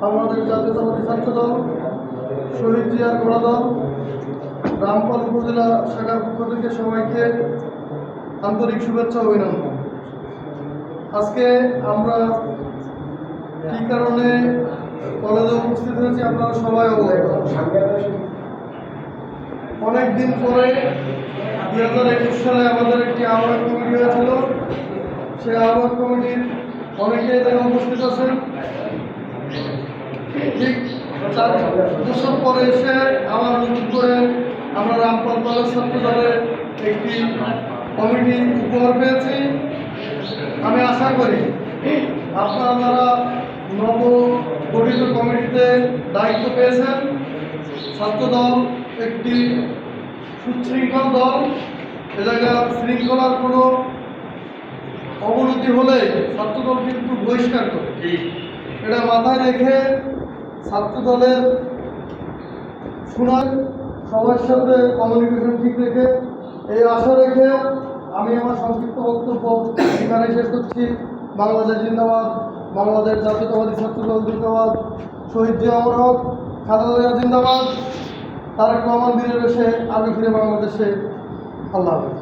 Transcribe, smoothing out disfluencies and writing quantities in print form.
বাংলাদেশ জাতীয়তাবাদী ছাত্রদল, শহীদ জিয়ার ঘোড়া দল, রামপাল উপজেলা শাখার পক্ষ থেকে সবাইকে আন্তরিক শুভেচ্ছা ও অভিনন্দন। আজকে আমরা কী কারণে কলেজে উপস্থিত হয়েছি আপনারা সবাই অবগত। অনেক দিন পরে 2021 সালে আমাদের একটি আহ্বায়ক কমিটি হয়েছিল। সেই আহ্বায়ক কমিটির অনেকে এখানে উপস্থিত আছেন। ঠিক 4 বছর পরে এসে আবার নতুন করে আমরা রামপাল কলেজ ছাত্র দলের একটি কমিটি উপহার পেয়েছি। আমি আশা করি আপনারা যারা নবগঠিত কমিটিতে দায়িত্ব পেয়েছেন, ছাত্রদল একটি সুশৃঙ্খল দল। এ জায়গায় শৃঙ্খলার কোনো অবনতি হলে ছাত্রদল কিন্তু বহিষ্কার করে। এটা মাথায় রেখে ছাত্রদলের শোনার সবার সাথে কমিউনিকেশন ঠিক রেখে এই আশা রেখে আমি আমার সংক্ষিপ্ত বক্তব্য এখানে শেষ করছি। বাংলাদেশ জিন্দাবাদ, বাংলাদেশ জাতীয়তাবাদী ছাত্রদল জিন্দাবাদ, শহীদ জিয়া অমর হক, খালেদা জিয়া জিন্দাবাদ, তারেক রহমান বীরের বেশে আগে ফিরে বাংলাদেশে। আল্লাহ হাফেজ।